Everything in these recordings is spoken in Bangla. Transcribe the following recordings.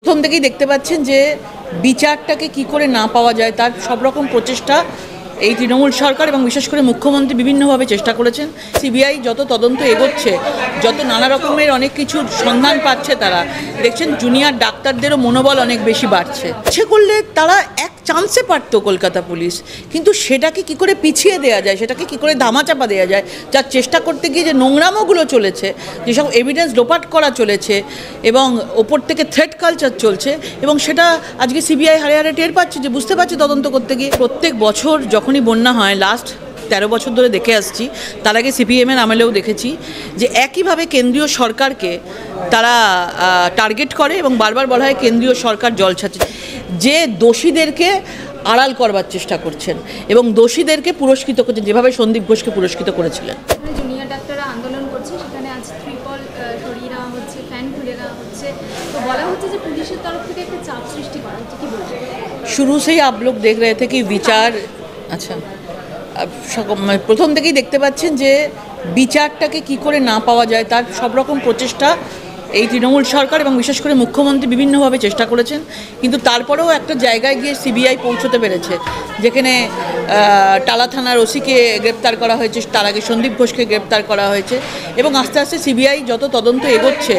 প্রথম থেকেই দেখতে পাচ্ছেন যে বিচারটাকে কি করে না পাওয়া যায় তার সব রকম প্রচেষ্টা এই তৃণমূল সরকার এবং বিশেষ করে মুখ্যমন্ত্রী বিভিন্নভাবে চেষ্টা করেছেন। সিবিআই যত তদন্ত এগোচ্ছে, যত নানা রকমের অনেক কিছুর সন্ধান পাচ্ছে, তারা দেখছেন জুনিয়র ডাক্তারদেরও মনোবল অনেক বেশি বাড়ছে। ইচ্ছে করলে তারা এক চান্সে পারত কলকাতা পুলিশ, কিন্তু সেটাকে কি করে পিছিয়ে দেওয়া যায়, সেটাকে কি করে ধামাচাপা দেওয়া যায়, যার চেষ্টা করতে গিয়ে যে নোংরামোগুলো চলেছে, যেসব এভিডেন্স লোপাট করা চলেছে এবং ওপর থেকে থ্রেট কালচার চলছে, এবং সেটা আজকে সিবিআই হারে হারে টের পাচ্ছে, যে বুঝতে পারছে তদন্ত করতে গিয়ে। প্রত্যেক বছর যখনই বন্যা হয়, লাস্ট 13 বছর ধরে দেখে আসছি, তার আগে সিপিএমের আমলেও দেখেছি, যে একইভাবে কেন্দ্রীয় সরকারকে তারা টার্গেট করে এবং বারবার বলা হয় কেন্দ্রীয় সরকার জল ছাড়ছে, যে দোষীদেরকে আড়াল করবার চেষ্টা করছেন এবং দোষীদেরকে পুরস্কৃত করছেন, যেভাবে সন্দীপ ঘোষকে পুরস্কৃত করেছিলেন। জুনিয়র ডাক্তাররা আন্দোলন করছে, সেখানে আজ ত্রিপল সরিয়ে নেওয়া হচ্ছে, ফ্যান খুলে নেওয়া হচ্ছে, তো বলা হচ্ছে যে পুলিশের তরফ থেকে একটা চাপ সৃষ্টি করা হচ্ছে, কি বলছেন? शुरू से ही आप लोग देख रहे थे कि বিচার আচ্ছা প্রথম থেকেই দেখতে পাচ্ছেন যে বিচারটাকে কি করে না পাওয়া যায় তার সব রকম প্রচেষ্টা এই তৃণমূল সরকার এবং বিশেষ করে মুখ্যমন্ত্রী বিভিন্নভাবে চেষ্টা করেছেন, কিন্তু তারপরেও একটা জায়গায় গিয়ে সিবিআই পৌঁছতে পেরেছে, যেখানে টালা থানার ওসিকে গ্রেপ্তার করা হয়েছে, তার আগে সন্দীপ ঘোষকে গ্রেপ্তার করা হয়েছে, এবং আস্তে আস্তে সিবিআই যত তদন্ত এগোচ্ছে,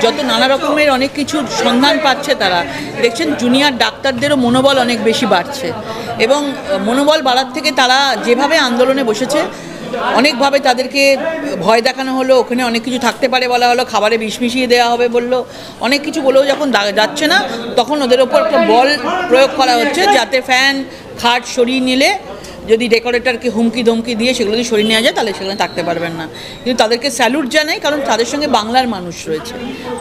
যত নানা রকমের অনেক কিছুর সন্ধান পাচ্ছে, তারা দেখছেন জুনিয়র ডাক্তারদেরও মনোবল অনেক বেশি বাড়ছে, এবং মনোবল বাড়ার থেকে তারা যেভাবে আন্দোলনে বসেছে, অনেকভাবে তাদেরকে ভয় দেখানো হলো, ওখানে অনেক কিছু থাকতে পারে বলা হলো, খাবারে বিষ মিশিয়ে দেওয়া হবে বললো, অনেক কিছু বলেও যখন যাচ্ছে না, তখন ওদের ওপর একটা বল প্রয়োগ করা হচ্ছে, যাতে ফ্যান খাট সরিয়ে নিলে যদি ডেকোরেটরকে হুমকি ধমকি দিয়ে সেগুলো যদি সরিয়ে নেওয়া যায়, তাহলে সেখানে থাকতে পারবেন না। কিন্তু তাদেরকে স্যালুট জানাই, কারণ তাদের সঙ্গে বাংলার মানুষ রয়েছে,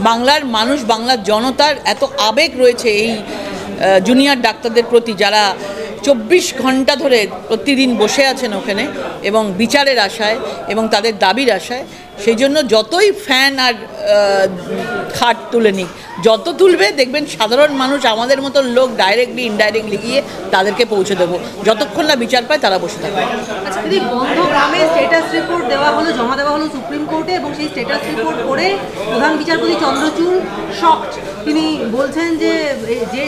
বাংলার মানুষ, বাংলার জনতার এত আবেগ রয়েছে এই জুনিয়র ডাক্তারদের প্রতি, যারা 24 ঘন্টা ধরে প্রতিদিন বসে আছেন ওখানে এবং বিচারের আশায় এবং তাদের দাবির আশায়। সেই জন্য যতই ফ্যান আর খাট তুলে নিক, যত তুলবে দেখবেন সাধারণ মানুষ, আমাদের মতো লোক ডাইরেক্টলি ইনডাইরেক্টলি গিয়ে তাদেরকে পৌঁছে দেবো, যতক্ষণ না বিচার পায় তারা বসে থাকবে। আচ্ছা দিদি, বন্ধগ্রামে স্ট্যাটাস রিপোর্ট দেওয়া হলো, জমা দেওয়া হলো সুপ্রিম কোর্টে, এবং সেই স্ট্যাটাস রিপোর্ট করে প্রধান বিচারপতি চন্দ্রচূড় শকড। তিনি বলছেন যে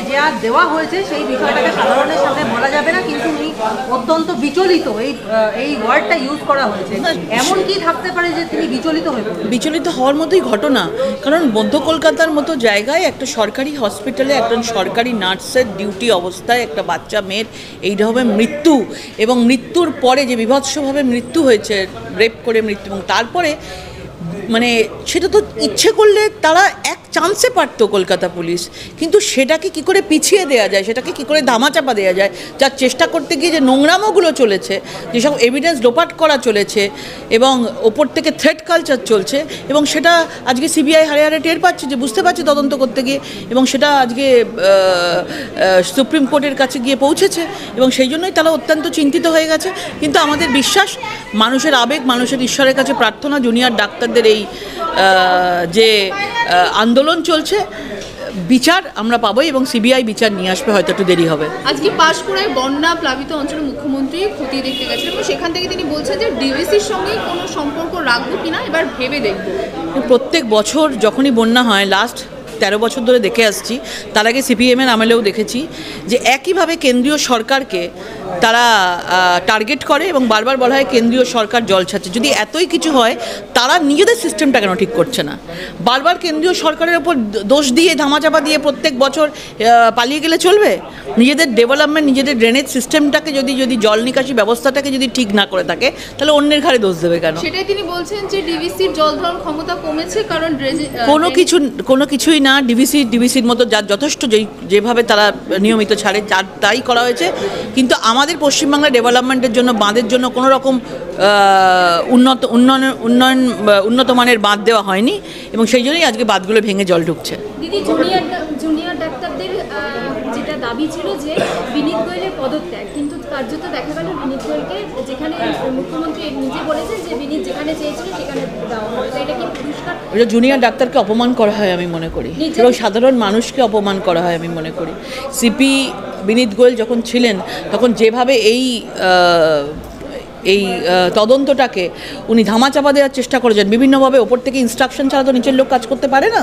যে আর দেওয়া হয়েছে সেই বিষয়টাকে সাধারণের সামনে বলা যাবে না, কিন্তু উনি অত্যন্ত বিচলিত, এই ওয়ার্ডটা ইউজ করা হয়েছে। এমন কি থাকতে পারে যে তিনি বিচলিত হয়ে পড়েন? বিচলিত হওয়ার মতোই ঘটনা, কারণ মধ্য কলকাতার মতো জায়গায় একটা সরকারি হসপিটালে একজন সরকারি নার্সের ডিউটি অবস্থায় একটা বাচ্চা মেয়ের এইভাবে মৃত্যু, এবং মৃত্যুর পরে যে বিভৎসভাবে মৃত্যু হয়েছে, রেপ করে মৃত্যু, এবং তারপরে মানে সেটা তো ইচ্ছে করলে তারা এক চান্সে পারত কলকাতা পুলিশ, কিন্তু সেটাকে কি করে পিছিয়ে দেওয়া যায়, সেটাকে কি করে ধামাচাপা দেওয়া যায়, যার চেষ্টা করতে গিয়ে যে নোংরামোগুলো চলেছে, যেসব এভিডেন্স লোপাট করা চলেছে এবং ওপর থেকে থ্রেট কালচার চলছে, এবং সেটা আজকে সিবিআই হারে হারে টের পাচ্ছে, যে বুঝতে পারছে তদন্ত করতে গিয়ে, এবং সেটা আজকে সুপ্রিম কোর্টের কাছে গিয়ে পৌঁছেছে, এবং সেই জন্যই তারা অত্যন্ত চিন্তিত হয়ে গেছে। কিন্তু আমাদের বিশ্বাস, মানুষের আবেগ, মানুষের ঈশ্বরের কাছে প্রার্থনা, জুনিয়র ডাক্তারদের এই যে আন্দোলন চলছে, বিচার আমরা পাবোই এবং সিবিআই বিচার নিয়ে আসবে, হয়তো একটু দেরি হবে। আজকে পাঁশকুড়ায় বন্যা প্লাবিত অঞ্চলে মুখ্যমন্ত্রী খতিয়ে দেখতে গেছেন, এবং সেখান থেকে তিনি বলছেন যে ডিভিসির সঙ্গে কোনো সম্পর্ক রাখবো কিনা এবার ভেবে দেখবো। প্রত্যেক বছর যখনই বন্যা হয়, লাস্ট 13 বছর ধরে দেখে আসছি, তার আগে সিপিএমের আমলেও দেখেছি, যে একইভাবে কেন্দ্রীয় সরকারকে তারা টার্গেট করে এবং বারবার বলা হয় কেন্দ্রীয় সরকার জল ছাড়ছে। যদি এতই কিছু হয়, তারা নিজেদের সিস্টেমটা কেন ঠিক করছে না? বারবার কেন্দ্রীয় সরকারের ওপর দোষ দিয়ে, ধামাচাপা দিয়ে প্রত্যেক বছর পালিয়ে গেলে চলবে? নিজেদের ডেভেলপমেন্ট, নিজেদের ড্রেনেজ সিস্টেমটাকে যদি জল নিকাশি ব্যবস্থাটাকে যদি ঠিক না করে থাকে, তাহলে অন্যের ঘাড়ে দোষ দেবে কেন? সেটাই তিনি বলছেন যে ডিভিসির জল ধারণ ক্ষমতা কমেছে, কারণ কোনো কিছুই না। ডিভিসির মতো যার যথেষ্ট যেভাবে তারা নিয়মিত ছাড়ে, তাই করা হয়েছে, কিন্তু আমাদের পশ্চিমবাংলার ডেভেলপমেন্টের জন্য, বাঁধের জন্য কোনো রকম উন্নত মানের বাঁধ দেওয়া হয়নি, এবং সেই জন্যই আজকে বাঁধগুলো ভেঙে জল ঢুকছে। দিদি, জুনিয়র ডাক্তারদের যেটা দাবি ছিল যে বিনীত গোয়েলের পদত্যাগ, কিন্তু কার্যত দেখা গেল বিনীত গোয়েলকে, যেখানে মুখ্যমন্ত্রী নিজে বলেছেন যে বিনীত যেখানে চেয়েছিল সেখানে দেওয়া হবে, এটা কি পুরস্কার? ওটা জুনিয়র ডাক্তারকে অপমান করা হয় আমি মনে করি, এবং সাধারণ মানুষকে অপমান করা হয় আমি মনে করি। সিপি বিনীত গোয়েল যখন ছিলেন, তখন যেভাবে এই তদন্তটাকে উনি ধামাচাপা দেওয়ার চেষ্টা করেছেন বিভিন্নভাবে। ওপর থেকে ইনস্ট্রাকশন ছাড়া তো নিচের লোক কাজ করতে পারে না,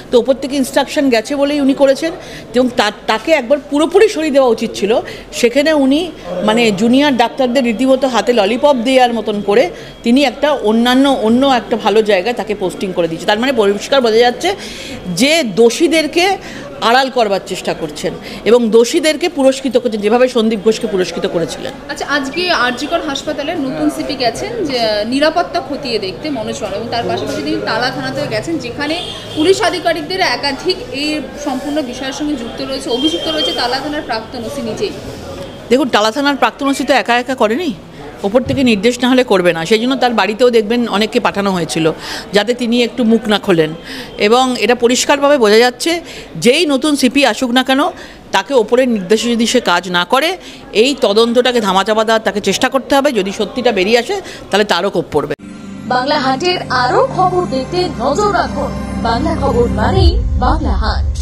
তো ওপর থেকে ইনস্ট্রাকশন গেছে বলেই উনি করেছেন। এবং তাকে একবার পুরোপুরি সরিয়ে দেওয়া উচিত ছিল। সেখানে উনি মানে জুনিয়র ডাক্তারদের রীতিমতো হাতে ললিপপ দেওয়ার মতন করে তিনি একটা অন্য একটা ভালো জায়গায় তাকে পোস্টিং করে দিয়েছে। তার মানে পরিষ্কার বোঝা যাচ্ছে যে দোষীদেরকে আড়াল করবার চেষ্টা করছেন এবং দোষীদেরকে পুরস্কৃত করছেন, যেভাবে সন্দীপ ঘোষকে পুরস্কৃত করেছিলেন। আচ্ছা, আজকে আরজিকর হাসপাতালের নতুন সিপি গেছেন যে নিরাপত্তা খতিয়ে দেখতে মনোজ রয়, এবং তার পাশাপাশি তিনি তালা থানাতে গেছেন, যেখানে পুলিশ আধিকারিকদের একাধিক এই সম্পূর্ণ বিষয়ের সঙ্গে যুক্ত রয়েছে, অভিযুক্ত রয়েছে তালা থানার প্রাক্তন ওসি নিজেই। দেখুন, টালা থানার প্রাক্তন ওসি তো একা একা করেনি, ওপর থেকে নির্দেশ না হলে করবে না। সেই জন্য তার বাড়িতেও দেখবেন অনেককে পাঠানো হয়েছিল যাতে তিনি একটু মুখ না খোলেন। এবং এটা পরিষ্কারভাবে বোঝা যাচ্ছে যেই নতুন সিপি আসুক না কেন, তাকে ওপরের নির্দেশে যদি সে কাজ না করে, এই তদন্তটাকে ধামাচাপা দেওয়ার তাকে চেষ্টা করতে হবে। যদি সত্যিটা বেরিয়ে আসে তাহলে তারও কোপ পড়বে। বাংলা হাটের আরো খবর দেখতে নজর রাখুন। বাংলা খবর মানেই বাংলা হাট।